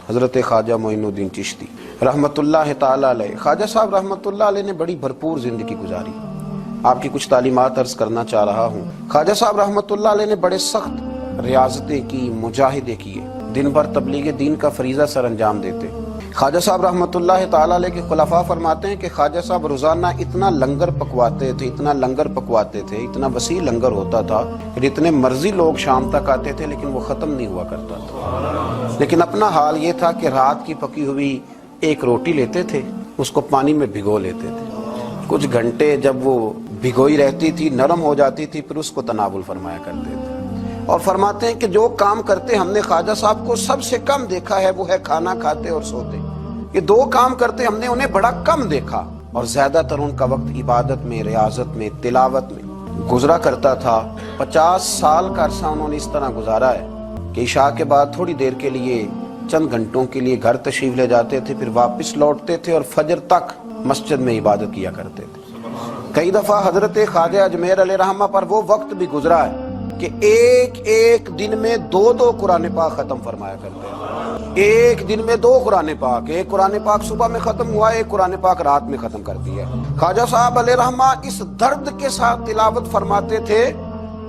حضرت خواجہ معین چشتی رحمتُاللہ تعالی علیہ۔ خواجہ صاحب رحمتُاللہ علیہ نے بڑی بھرپور زندگی گزاری۔ آپ کی کچھ تعلیمات عرض کرنا چاہ رہا ہوں۔ خواجہ صاحب رحمتُاللہ علیہ نے بڑے سخت ریاضتیں کی، مجاہدے کیے، دن بھر تبلیغ دین کا فریضہ سر انجام دیتے۔ خواجہ صاحب رحمتُاللہ تعالی علیہ کے خلفاء فرماتے ہیں کہ خواجہ صاحب روزانہ اتنا لنگر پکواتے تھے، اتنا وسیع لنگر ہوتا تھا کہ جتنے مرضی لوگ شام تک آتے تھے لیکن وہ ختم نہیں ہوا کرتا تھا۔ لیکن اپنا حال یہ تھا کہ رات کی پکی ہوئی ایک روٹی لیتے تھے، اس کو پانی میں بھگو لیتے تھے، کچھ گھنٹے جب وہ بھگوئی رہتی تھی، نرم ہو جاتی تھی، پھر اس کو تناول فرمایا کرتے تھے۔ اور فرماتے ہیں کہ جو کام کرتے ہم نے خواجہ صاحب کو سب سے کم دیکھا ہے وہ ہے کھانا کھاتے اور سوتے۔ یہ دو کام کرتے ہم نے انہیں بڑا کم دیکھا، اور زیادہ تر ان کا وقت عبادت میں، ریاضت میں، تلاوت میں گزرا کرتا تھا۔ 50 سال کا عرصہ انہوں نے اس طرح گزارا ہے کہ عشاء کے بعد تھوڑی دیر کے لیے، چند گھنٹوں کے لیے گھر تشریف لے جاتے تھے، پھر واپس لوٹتے تھے اور فجر تک مسجد میں عبادت کیا کرتے تھے۔ کئی دفعہ حضرت خواجہ اجمیر علیہ رحمہ پر وہ وقت بھی گزرا ہے کہ ایک دن میں 2 قرآن پاک ختم فرمایا کرتے ہیں۔ ایک دن میں 2 قرآن پاک، ایک قرآن پاک صبح میں ختم ہوا، ایک قرآن پاک رات میں ختم کر دیا۔ خواجہ صاحب علیہ رحمہ اس درد کے ساتھ تلاوت فرماتے تھے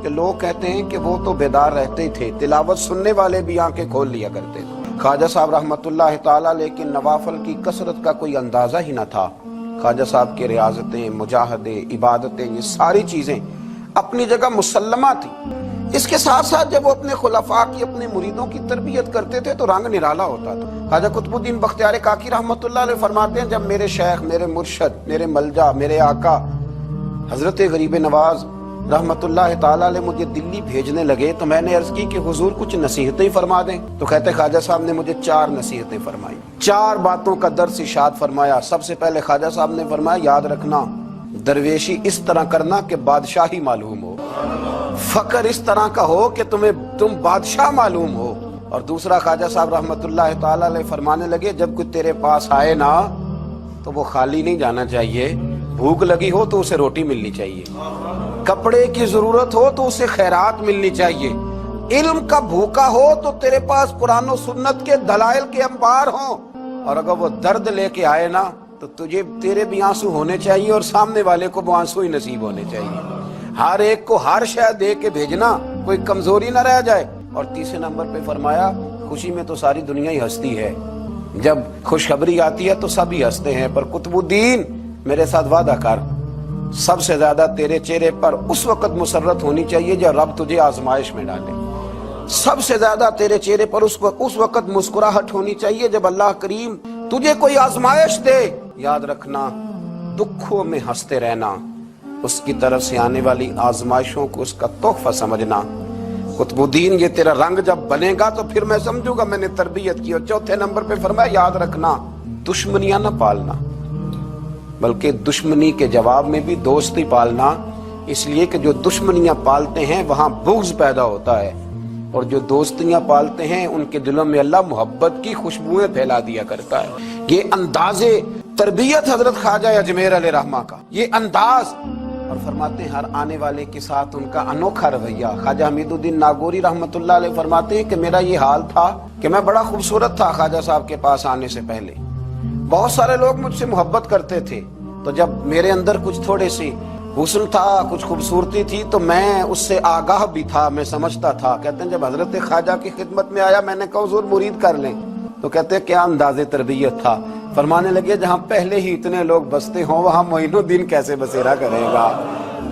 کہ لوگ کہتے ہیں کہ وہ تو بیدار رہتے ہی تھے، تلاوت سننے والے بھی آنکھیں کھول لیا کرتے تھے۔ خواجہ صاحب رحمۃ اللہ تعالیٰ لیکن نوافل کی کثرت کا کوئی اندازہ ہی نہ تھا۔ خواجہ صاحب کے ریاضتیں، مجاہدے، عبادتیں، یہ ساری چیزیں اپنی جگہ مسلمہ تھی۔ اس کے ساتھ ساتھ جب وہ اپنے خلفاء کی، اپنے مریدوں کی تربیت کرتے تھے تو رنگ نرالا ہوتا تھا۔ خواجہ قطب الدین بختیار کاکی رحمۃ اللہ علیہ فرماتے ہیں جب میرے شیخ، میرے مرشد، میرے ملجا، میرے آقا حضرت غریب نواز رحمۃ اللہ تعالیٰ علیہ مجھے دلی بھیجنے لگے تو میں نے عرض کی کہ حضور کچھ نصیحتیں فرما دیں، تو کہتے خواجہ صاحب نے مجھے 4 نصیحتیں فرمائی، 4 باتوں کا درس ارشاد فرمایا۔ سب سے پہلے خواجہ صاحب نے فرمایا یاد رکھنا، درویشی اس طرح کرنا کہ بادشاہی معلوم ہو، فقر اس طرح کا ہو کہ تم بادشاہ معلوم ہو۔ اور دوسرا خواجہ صاحب رحمۃ اللہ تعالیٰ علیہ فرمانے لگے جب کوئی تیرے پاس آئے نا تو وہ خالی نہیں جانا چاہیے، بھوک لگی ہو تو اسے روٹی ملنی چاہیے، کپڑے کی ضرورت ہو تو اسے خیرات ملنی چاہیے، علم کا بھوکا ہو تو تیرے پاس قرآن و سنت کے دلائل کے انبار ہوں، اور اگر وہ درد لے کے آئے نا تو تیرے بھی آنسو ہونے چاہیے اور سامنے والے کو وہ آنسو ہی نصیب ہونے چاہیے۔ ہر ایک کو ہر شے دے کے بھیجنا، کوئی کمزوری نہ رہ جائے۔ اور تیسرے نمبر پہ فرمایا خوشی میں تو ساری دنیا ہی ہنستی ہے، جب خوشخبری آتی ہے تو سب ہی ہنستے ہیں، پر قطب الدین میرے ساتھ وعدہ کر، سب سے زیادہ تیرے چہرے پر اس وقت مسرت ہونی چاہیے جب رب تجھے آزمائش میں ڈالے، سب سے زیادہ تیرے چہرے پر اس وقت مسکراہٹ ہونی چاہیے جب اللہ کریم تجھے کوئی آزمائش دے۔ یاد رکھنا، دکھوں میں ہنستے رہنا، اس کی طرف سے آنے والی آزمائشوں کو اس کا تحفہ سمجھنا۔ قطب الدین یہ تیرا رنگ جب بنے گا تو پھر میں سمجھوں گا میں نے تربیت کی۔ اور چوتھے نمبر پہ فرمایا یاد رکھنا، دشمنیاں نہ پالنا، بلکہ دشمنی کے جواب میں بھی دوستی پالنا، اس لیے کہ جو دشمنیاں پالتے ہیں وہاں بغض پیدا ہوتا ہے، اور جو دوستیاں پالتے ہیں ان کے دلوں میں اللہ محبت کی خوشبوئیں پھیلا دیا کرتا ہے۔ یہ انداز تربیت حضرت خواجہ اجمیر علیہ رحمہ کا، یہ انداز، اور فرماتے ہیں ہر آنے والے کے ساتھ ان کا انوکھا رویہ۔ خواجہ حمید الدین ناگوری رحمۃ اللہ علیہ فرماتے ہیں کہ میرا یہ حال تھا کہ میں بڑا خوبصورت تھا خواجہ صاحب کے پاس آنے سے پہلے، بہت سارے لوگ مجھ سے محبت کرتے تھے، تو جب میرے اندر کچھ تھوڑے سی حسن تھا، کچھ خوبصورتی تھی تو میں اس سے آگاہ بھی تھا، میں سمجھتا تھا۔ کہتے ہیں جب حضرت خواجہ کی خدمت میں آیا میں نے کہا حضور مرید کر لیں، تو کہتے ہیں کیا انداز تربیت تھا۔ فرمانے لگے جہاں پہلے ہی اتنے لوگ بستے ہوں وہاں معین الدین کیسے بسیرا کرے گا،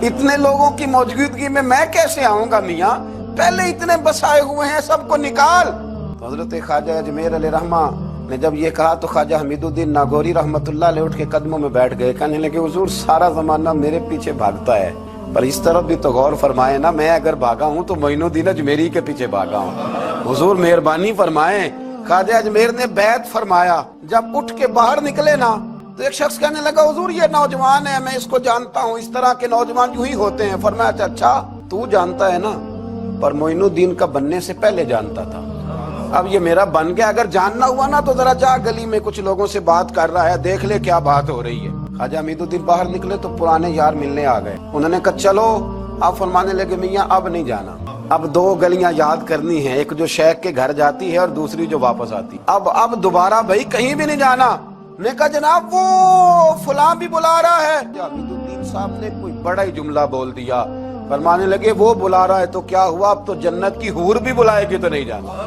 اتنے لوگوں کی موجودگی میں کیسے آؤں گا میاں، پہلے اتنے بسائے ہوئے ہیں، سب کو نکال۔ تو حضرت خواجہ اجمیر علیہ رحمہ نے جب یہ کہا تو خواجہ حمید الدین ناگوری رحمۃ اللہ علیہ اٹھ کے قدموں میں بیٹھ گئے، کہنے لگے حضور سارا زمانہ میرے پیچھے بھاگتا ہے، پر اس طرف بھی تو غور فرمائے نا، میں اگر بھاگا ہوں تو معین الدین اجمیری کے پیچھے بھاگا ہوں، حضور مہربانی فرمائیں۔ خواجہ اجمیر نے بیعت فرمایا، جب اٹھ کے باہر نکلے نا تو ایک شخص کہنے لگا حضور یہ نوجوان ہے، میں اس کو جانتا ہوں، اس طرح کے نوجوان یوں ہی ہوتے ہیں۔ فرمایا اچھا تو جانتا ہے نا، پر معین الدین کا بننے سے پہلے جانتا تھا، اب یہ میرا بن گیا، اگر جاننا ہوا نا تو ذرا جا گلی میں کچھ لوگوں سے بات کر رہا ہے، دیکھ لے کیا بات ہو رہی ہے۔ خواجہ حمید الدین باہر نکلے تو پرانے یار ملنے آ گئے، انہوں نے کہا چلو، آپ فرمانے لگے میاں اب نہیں جانا، اب دو گلیاں یاد کرنی ہیں، ایک جو شیخ کے گھر جاتی ہے اور دوسری جو واپس آتی۔ اب دوبارہ بھائی کہیں بھی نہیں جانا۔ نے کہا جناب وہ فلاں بھی بلا رہا ہے۔ عابد الدین صاحب نے کوئی بڑا ہی جملہ بول دیا، فرمانے لگے وہ بلا رہا ہے تو کیا ہوا، اب تو جنت کی حور بھی بلائے گی تو نہیں جانا۔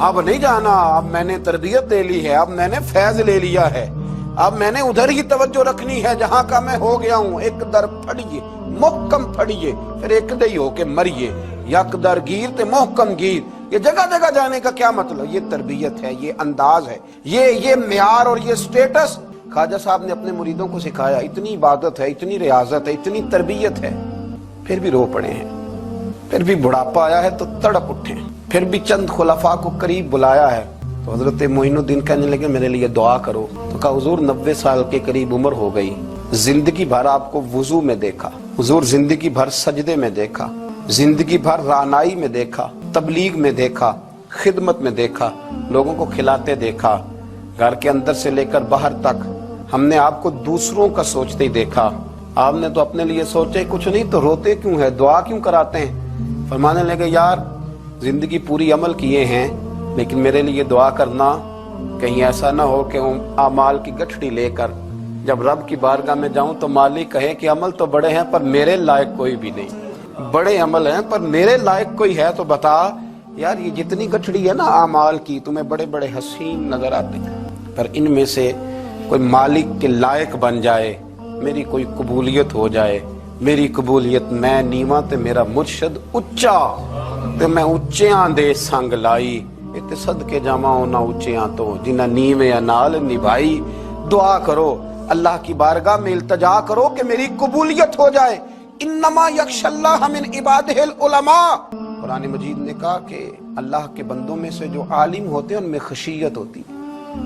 اب نہیں جانا، اب میں نے تربیت لے لی ہے، اب میں نے فیض لے لیا ہے، اب میں نے ادھر ہی توجہ رکھنی ہے جہاں کا میں ہو گیا ہوں۔ ایک در پھڑیے محکم پھڑیے، پھر ایک دئی ہو کے مریے، یک در گیر تے محکم گیر۔ یہ جگہ جگہ جانے کا کیا مطلب؟ یہ تربیت ہے، یہ انداز ہے، یہ معیار اور یہ سٹیٹس خواجہ صاحب نے اپنے مریدوں کو سکھایا۔ اتنی عبادت ہے، اتنی ریاضت ہے، اتنی تربیت ہے، پھر بھی رو پڑے ہیں، پھر بھی بڑھاپا آیا ہے تو تڑپ اٹھے، پھر بھی چند خلفاء کو قریب بلایا ہے تو حضرت معین الدین کہنے لگے میرے لیے دعا کرو۔ تو کہا حضور 90 سال کے قریب عمر ہو گئی، زندگی بھر آپ کو وضو میں دیکھا، حضور زندگی بھر سجدے میں دیکھا، زندگی بھر رعنائی میں دیکھا، تبلیغ میں دیکھا، خدمت میں دیکھا، لوگوں کو کھلاتے دیکھا، گھر کے اندر سے لے کر باہر تک ہم نے آپ کو دوسروں کا سوچتے ہی دیکھا۔ آپ نے تو اپنے لیے سوچے کچھ نہیں تو روتے کیوں ہے، دعا کیوں کراتے ہیں؟ فرمانے لگے یار زندگی پوری عمل کیے ہیں لیکن میرے لیے دعا کرنا، کہیں ایسا نہ ہو کہ اعمال کی گٹھڑی لے کر جب رب کی بارگاہ میں جاؤں تو مالک کہے کہ عمل تو بڑے ہیں پر میرے لائق کوئی بھی نہیں، بڑے عمل ہیں پر میرے لائق کوئی ہے تو بتا۔ یار یہ جتنی گٹھڑی ہے نا اعمال کی، تمہیں بڑے بڑے حسین نظر آتے ہیں پر ان میں سے کوئی مالک کے لائق بن جائے، میری کوئی قبولیت ہو جائے، میری قبولیت میں نیواں تے میرا مرشد اچا تے میں اچیاں دے سنگ لائی، تے صدقے جاواں انہاں اچیاں تو جنہاں نیویں نال نبھائی۔ دعا کرو، اللہ کی بارگاہ میں التجا کرو کہ میری قبولیت ہو جائے۔ انما یخشی اللہ من عبادہ العلماء، قرآن مجید نے کہا کہ اللہ کے بندوں میں سے جو عالم ہوتے ہیں ان میں خشیت ہوتی ہے،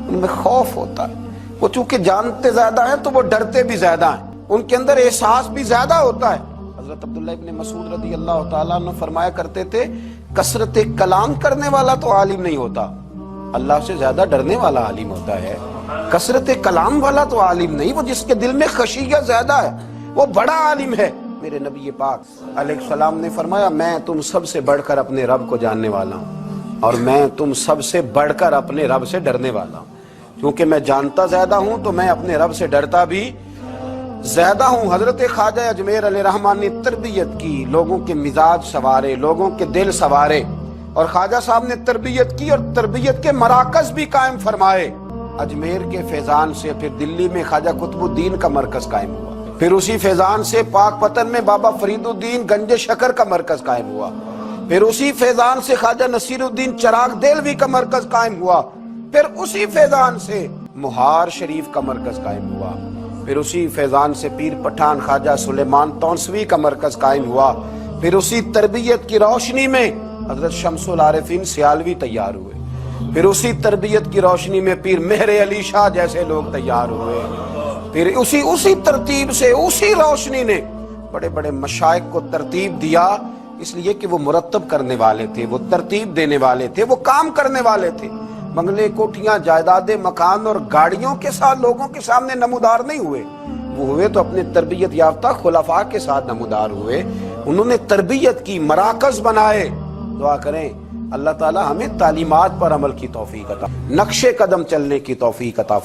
ان میں خوف ہوتا ہے۔ وہ چونکہ جانتے زیادہ ہیں تو وہ ڈرتے بھی زیادہ ہیں، ان کے اندر احساس بھی زیادہ ہوتا ہے۔ حضرت عبداللہ ابن مسعود رضی اللہ تعالیٰ عنہ فرمایا کرتے تھے کثرت کلام کرنے والا تو عالم نہیں ہوتا، اللہ سے زیادہ ڈرنے والا عالم ہوتا ہے۔ کثرت کلام والا تو عالم نہیں، وہ جس کے دل میں خشیت زیادہ ہے وہ بڑا عالم ہے۔ میرے نبی پاک علیہ السلام نے فرمایا میں تم سب سے بڑھ کر اپنے رب کو جاننے والا ہوں اور میں تم سب سے بڑھ کر اپنے رب سے ڈرنے والا ہوں، کیونکہ میں جانتا زیادہ ہوں تو میں اپنے رب سے ڈرتا بھی زیادہ ہوں۔ حضرت خواجہ اجمیر علیہ رحمان نے تربیت کی، لوگوں کے مزاج سوارے، لوگوں کے دل سوارے، اور خواجہ صاحب نے تربیت کی اور تربیت کے مراکز بھی قائم فرمائے۔ اجمیر کے فیضان سے پھر دلی میں خواجہ قطب الدین کا مرکز قائم ہوا، پھر اسی فیضان سے پاک پتن میں بابا فرید الدین گنج شکر کا مرکز قائم ہوا، پھر اسی فیضان سے خواجہ نصیر الدین چراغ دہلوی کا مرکز قائم ہوا، پھر اسی فیضان سے مہار شریف کا مرکز قائم ہوا، پھر اسی فیضان سے پیر پٹھان خواجہ سلیمان تونسوی کا مرکز قائم ہوا، پھر اسی تربیت کی روشنی میں حضرت شمس العارفین سیالوی تیار ہوئے، پھر اسی تربیت کی روشنی میں پیر مہر علی شاہ جیسے لوگ تیار ہوئے، پھر اسی ترتیب سے اسی روشنی نے بڑے بڑے مشائخ کو ترتیب دیا، اس لیے کہ وہ مرتب کرنے والے تھے، وہ ترتیب دینے والے تھے، وہ کام کرنے والے تھے۔ بنگلے، کوٹھیاں، جائیدادیں، مکان اور گاڑیوں کے ساتھ لوگوں کے سامنے نمودار نہیں ہوئے، وہ ہوئے تو اپنے تربیت یافتہ خلفاء کے ساتھ نمودار ہوئے، انہوں نے تربیت کی، مراکز بنائے۔ دعا کریں اللہ تعالی ہمیں تعلیمات پر عمل کی توفیق عطا، نقش قدم چلنے کی توفیق عطا فرمائے۔